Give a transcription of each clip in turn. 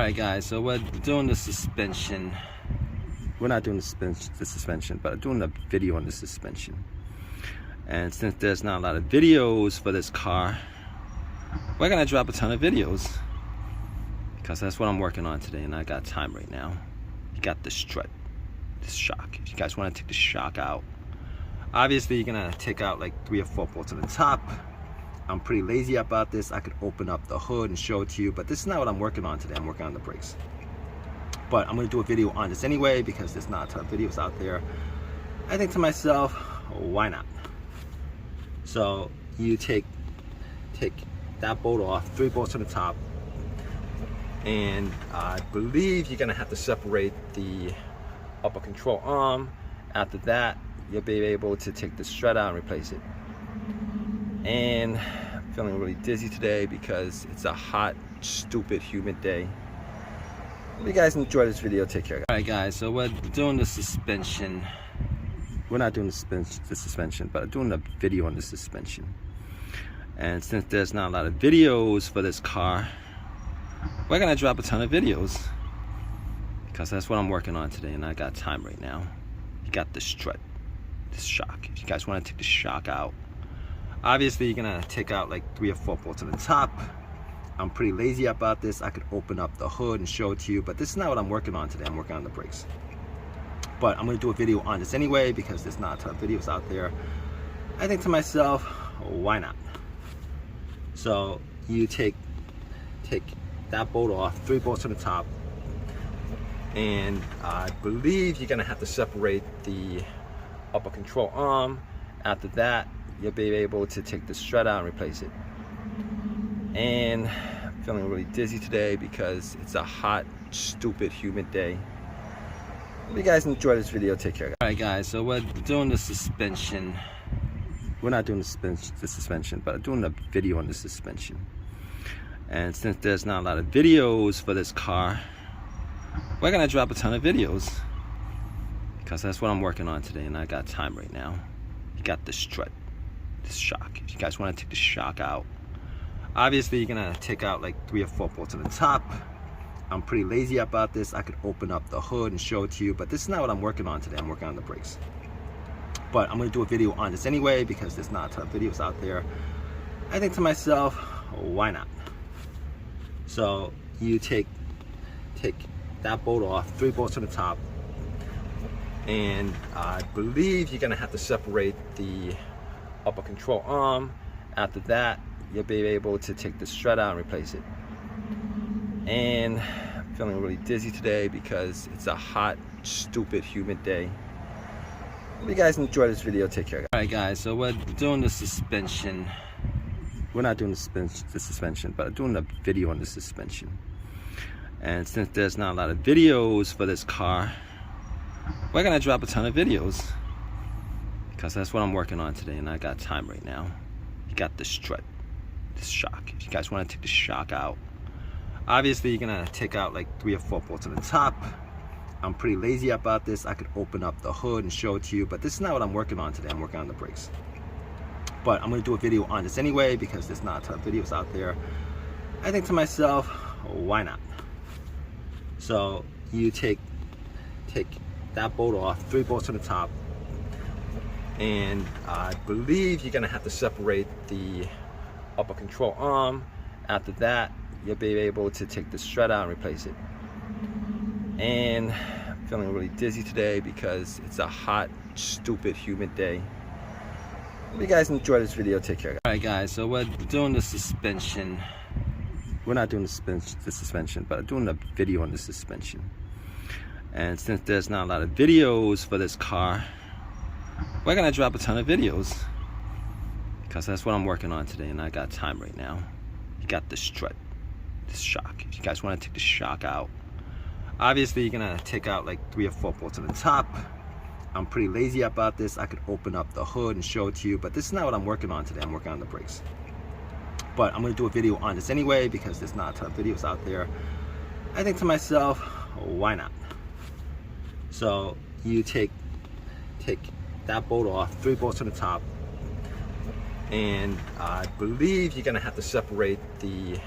Alright guys, so we're doing the suspension. We're not doing the suspension, but I'm doing a video on the suspension. And since there's not a lot of videos for this car, we're gonna drop a ton of videos. Because that's what I'm working on today, and I got time right now. You got the strut, this shock. If you guys wanna take the shock out, obviously you're gonna take out like 3 or 4 bolts on the top. I'm pretty lazy about this. I could open up the hood and show it to you, but this is not what I'm working on today. I'm working on the brakes. But I'm gonna do a video on this anyway because there's not a ton of videos out there. I think to myself, why not? So you take that bolt off, 3 bolts on the top, and I believe you're gonna have to separate the upper control arm. After that, you'll be able to take the strut out and replace it. And I'm feeling really dizzy today because it's a hot, stupid, humid day. If you guys enjoy this video, take care. Alright guys, so we're doing the suspension. We're not doing the suspension, but I'm doing a video on the suspension. And since there's not a lot of videos for this car, we're gonna drop a ton of videos. Because that's what I'm working on today, and I got time right now. You got the strut, this shock. If you guys wanna take the shock out, obviously you're gonna take out like 3 or 4 bolts on the top. I'm pretty lazy about this. I could open up the hood and show it to you, but this is not what I'm working on today. I'm working on the brakes. But I'm gonna do a video on this anyway because there's not a ton of videos out there. I think to myself, why not? So you take that bolt off, 3 bolts on the top, and I believe you're gonna have to separate the upper control arm. After that, you'll be able to take the strut out and replace it. And I'm feeling really dizzy today because it's a hot, stupid, humid day. If you guys enjoy this video, take care. Alright guys, so we're doing the suspension. We're not doing the suspension, but I'm doing a video on the suspension. And since there's not a lot of videos for this car, we're gonna drop a ton of videos. Because that's what I'm working on today, and I got time right now. You got the strut, this shock. If you guys wanna take the shock out, obviously you're gonna take out like 3 or 4 bolts on the top. I'm pretty lazy about this. I could open up the hood and show it to you, but this is not what I'm working on today. I'm working on the brakes. But I'm gonna do a video on this anyway because there's not a ton of videos out there. I think to myself, why not? So you take that bolt off, 3 bolts on the top, and I believe you're gonna have to separate the upper control arm. After that, you'll be able to take the strut out and replace it. And I'm feeling really dizzy today because it's a hot, stupid, humid day. If you guys enjoy this video, take care. Alright guys, so we're doing the suspension. We're not doing the suspension, but I'm doing a video on the suspension. And since there's not a lot of videos for this car, we're gonna drop a ton of videos. Because that's what I'm working on today, and I got time right now. You got the strut, this shock. If you guys wanna take the shock out, obviously you're gonna take out like 3 or 4 bolts on the top. I'm pretty lazy about this. I could open up the hood and show it to you, but this is not what I'm working on today. I'm working on the brakes. But I'm gonna do a video on this anyway because there's not a ton of videos out there. I think to myself, why not? So you take that bolt off, 3 bolts on the top, and I believe you're gonna have to separate the upper control arm. After that, you'll be able to take the strut out and replace it. And I'm feeling really dizzy today because it's a hot, stupid, humid day. If you guys enjoy this video, take care. Alright guys, so we're doing the suspension. We're not doing the suspension, but I'm doing a video on the suspension. And since there's not a lot of videos for this car, we're gonna drop a ton of videos. Because that's what I'm working on today, and I got time right now. You got the strut, this shock. If you guys wanna take the shock out, obviously you're gonna take out like 3 or 4 bolts on the top. I'm pretty lazy about this. I could open up the hood and show it to you, but this is not what I'm working on today. I'm working on the brakes. But I'm gonna do a video on this anyway because there's not a ton of videos out there. I think to myself, why not? So you take that bolt off, 3 bolts on the top, and I believe you're gonna have to separate the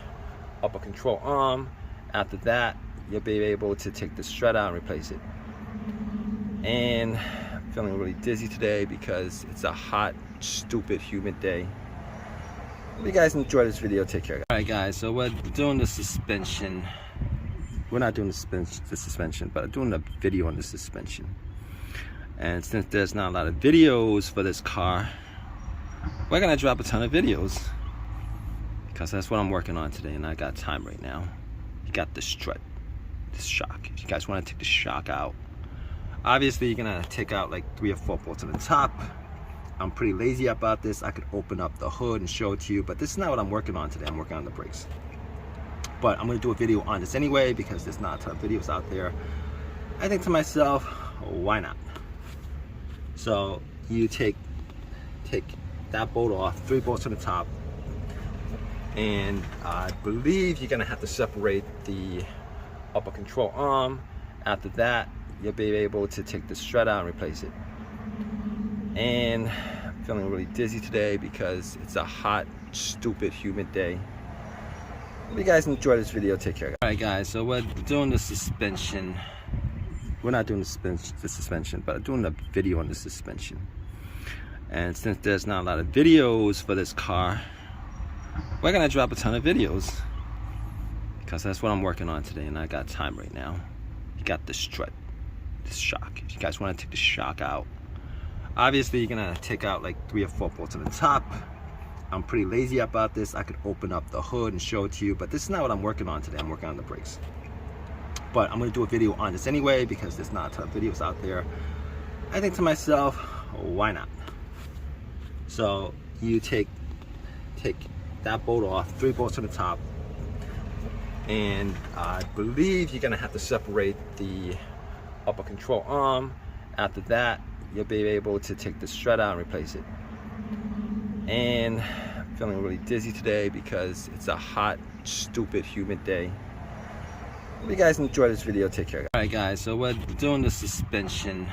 upper control arm. After that, you'll be able to take the strut out and replace it. And I'm feeling really dizzy today because it's a hot, stupid, humid day. If you guys enjoy this video, take care. Alright guys, so we're doing the suspension. We're not doing the suspension, but I'm doing a video on the suspension. And since there's not a lot of videos for this car, we're gonna drop a ton of videos, because that's what I'm working on today, and I got time right now. You got the strut, this shock. If you guys want to take the shock out, obviously you're gonna take out like 3 or 4 bolts on the top. I'm pretty lazy about this. I could open up the hood and show it to you, but this is not what I'm working on today. I'm working on the brakes. But I'm gonna do a video on this anyway because there's not a ton of videos out there. I think to myself, why not? So you take that bolt off, 3 bolts on the top, and I believe you're gonna have to separate the upper control arm. After that, you'll be able to take the strut out and replace it. And I'm feeling really dizzy today because it's a hot, stupid, humid day. If you guys enjoy this video, take care. Alright guys, so we're doing the suspension. We're not doing the suspension, but I'm doing a video on the suspension. And since there's not a lot of videos for this car, we're gonna drop a ton of videos, because that's what I'm working on today, and I got time right now. You got the strut, this shock. If you guys want to take the shock out, obviously you're gonna take out like 3 or 4 bolts on the top. I'm pretty lazy about this. I could open up the hood and show it to you, but this is not what I'm working on today. I'm working on the brakes. But I'm gonna do a video on this anyway because there's not a ton of videos out there. I think to myself, why not? So you take that bolt off, 3 bolts on the top, and I believe you're gonna have to separate the upper control arm. After that, you'll be able to take the strut out and replace it. And I'm feeling really dizzy today because it's a hot, stupid, humid day. If you guys enjoy this video, take care. Alright guys, so we're doing the suspension.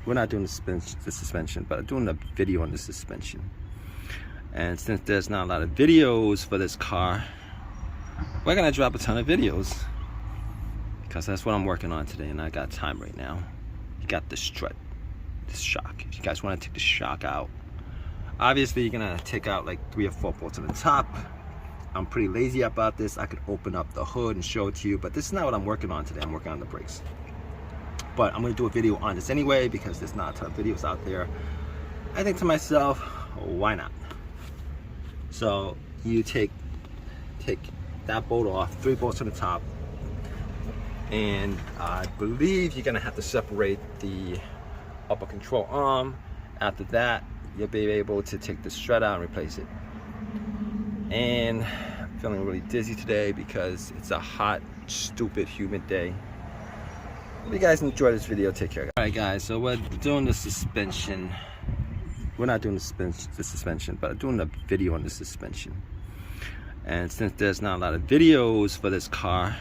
We're not doing the suspension, but I'm doing a video on the suspension. And since there's not a lot of videos for this car, we're gonna drop a ton of videos, because that's what I'm working on today, and I got time right now. You got the strut, this shock. If you guys want to take the shock out, obviously you're gonna take out like 3 or 4 bolts on the top. I'm pretty lazy about this. I could open up the hood and show it to you, but this is not what I'm working on today. I'm working on the brakes. But I'm gonna do a video on this anyway because there's not a ton of videos out there. I think to myself, why not? So you take that bolt off, 3 bolts on the top, and I believe you're gonna have to separate the upper control arm. After that, you'll be able to take the strut out and replace it. And I'm feeling really dizzy today because it's a hot, stupid, humid day. If you guys enjoy this video, take care. Alright guys, so we're doing the suspension. We're not doing the suspension, but I'm doing a video on the suspension. And since there's not a lot of videos for this car,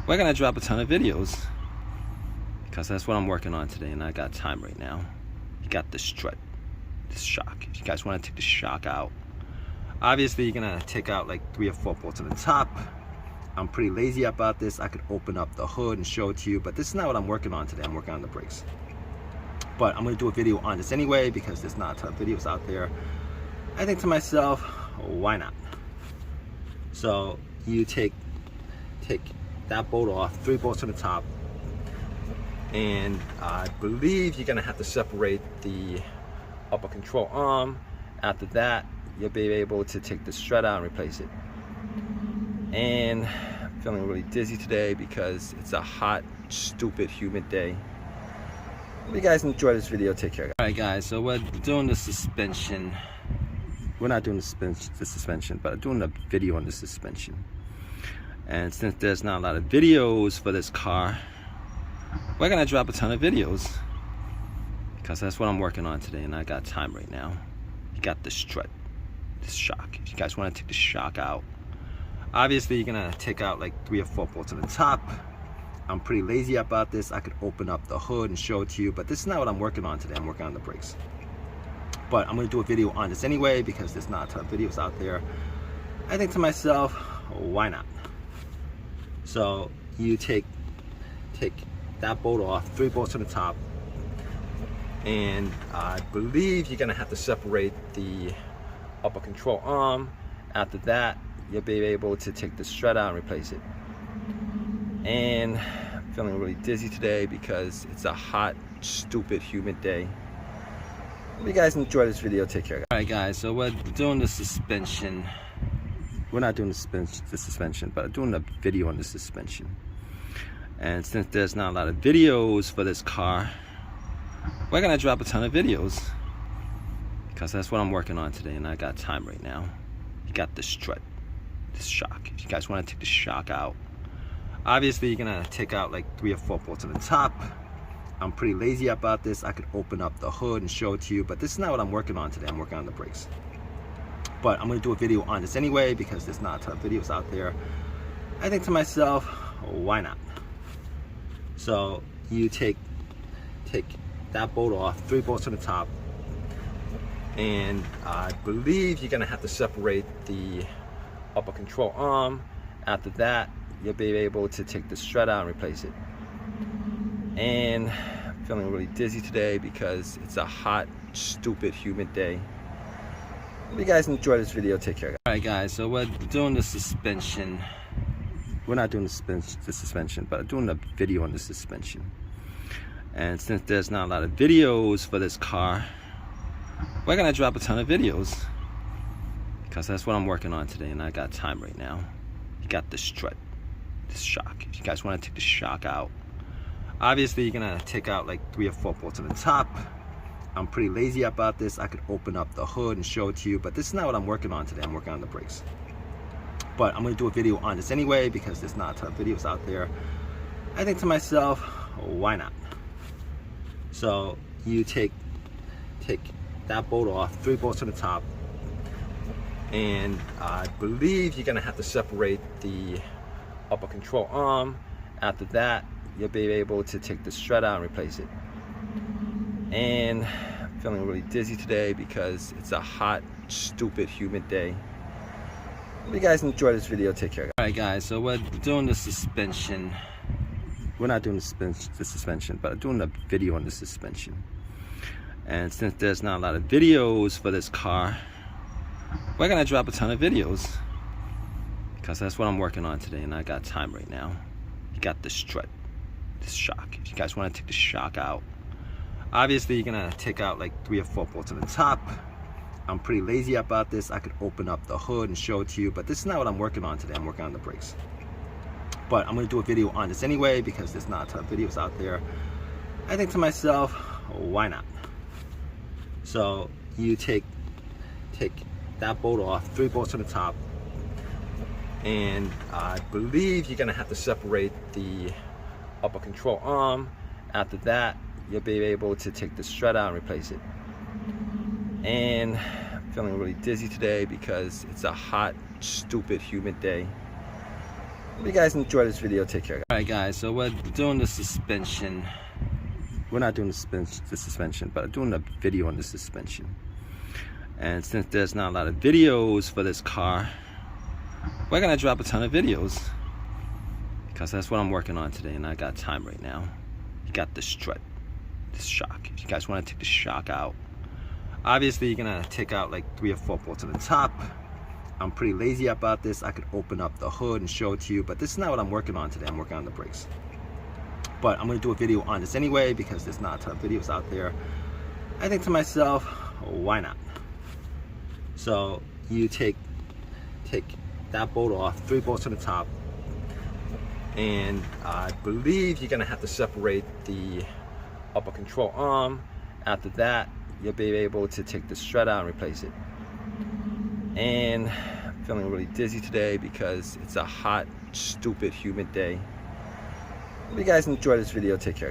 we're gonna drop a ton of videos, because that's what I'm working on today, and I got time right now. You got the strut, this shock. If you guys want to take the shock out, obviously you're gonna take out like 3 or 4 bolts on the top. I'm pretty lazy about this. I could open up the hood and show it to you, but this is not what I'm working on today. I'm working on the brakes. But I'm gonna do a video on this anyway because there's not a ton of videos out there. I think to myself, why not? So you take that bolt off, 3 bolts on the top, and I believe you're gonna have to separate the upper control arm. After that, you'll be able to take the strut out and replace it. And I'm feeling really dizzy today because it's a hot, stupid, humid day. If you guys enjoy this video, take care. Alright guys, so we're doing the suspension. We're not doing the suspension, but I'm doing a video on the suspension. And since there's not a lot of videos for this car, we're gonna drop a ton of videos, because that's what I'm working on today, and I got time right now. You got the strut, this shock. If you guys want to take the shock out, obviously you're gonna take out like 3 or 4 bolts on the top. I'm pretty lazy about this. I could open up the hood and show it to you, but this is not what I'm working on today. I'm working on the brakes. But I'm gonna do a video on this anyway because there's not a ton of videos out there. I think to myself, why not? So you take that bolt off, 3 bolts on the top, and I believe you're gonna have to separate the upper control arm. After that, you'll be able to take the strut out and replace it. And I'm feeling really dizzy today because it's a hot, stupid, humid day. Hope you guys enjoy this video. Take care. Alright guys, so we're doing the suspension. We're not doing the suspension, but I'm doing a video on the suspension. And since there's not a lot of videos for this car, we're gonna drop a ton of videos because that's what I'm working on today, and I got time right now. You got the strut, this shock. If you guys want to take the shock out, obviously you're gonna take out like 3 or 4 bolts on the top. I'm pretty lazy about this. I could open up the hood and show it to you, but this is not what I'm working on today. I'm working on the brakes. But I'm gonna do a video on this anyway because there's not a ton of videos out there. I think to myself, why not? So you take that bolt off, 3 bolts on the top, and I believe you're gonna have to separate the upper control arm. After that, you'll be able to take the strut out and replace it. And I'm feeling really dizzy today because it's a hot, stupid, humid day. Hope you guys enjoy this video. Take care. Alright guys, so we're doing the suspension. We're not doing the suspension, but I'm doing a video on the suspension. And since there's not a lot of videos for this car, we're gonna drop a ton of videos because that's what I'm working on today, and I got time right now. You got the strut, this shock. If you guys want to take the shock out, obviously you're gonna take out like 3 or 4 bolts on the top. I'm pretty lazy about this. I could open up the hood and show it to you, but this is not what I'm working on today. I'm working on the brakes. But I'm gonna do a video on this anyway because there's not a ton of videos out there. I think to myself, why not? So you take that bolt off, 3 bolts on the top, and I believe you're gonna have to separate the upper control arm. After that, you'll be able to take the strut out and replace it. And I'm feeling really dizzy today because it's a hot, stupid, humid day. Hope you guys enjoy this video. Take care. Alright guys, so we're doing the suspension. We're not doing the suspension, but I'm doing a video on the suspension. And since there's not a lot of videos for this car, we're gonna drop a ton of videos because that's what I'm working on today, and I got time right now. You got the strut, this shock. If you guys want to take the shock out, obviously you're gonna take out like 3 or 4 bolts on the top. I'm pretty lazy about this. I could open up the hood and show it to you, but this is not what I'm working on today. I'm working on the brakes. But I'm gonna do a video on this anyway because there's not a ton of videos out there. I think to myself, why not? So you take that bolt off, 3 bolts on the top, and I believe you're gonna have to separate the upper control arm. After that, you'll be able to take the strut out and replace it. And I'm feeling really dizzy today because it's a hot, stupid, humid day. Hope you guys enjoy this video. Take care. Alright guys, so we're doing the suspension. We're not doing the suspension, but I'm doing a video on the suspension. And since there's not a lot of videos for this car, we're gonna drop a ton of videos because that's what I'm working on today, and I got time right now. You got the strut, this shock. If you guys want to take the shock out, obviously you're gonna take out like 3 or 4 bolts on the top. I'm pretty lazy about this. I could open up the hood and show it to you, but this is not what I'm working on today. I'm working on the brakes. But I'm gonna do a video on this anyway because there's not a ton of videos out there. I think to myself, why not? So you take that bolt off, 3 bolts on the top, and I believe you're gonna have to separate the upper control arm. After that, you'll be able to take the strut out and replace it. And I'm feeling really dizzy today because it's a hot, stupid, humid day. Hope you guys enjoy this video. Take care.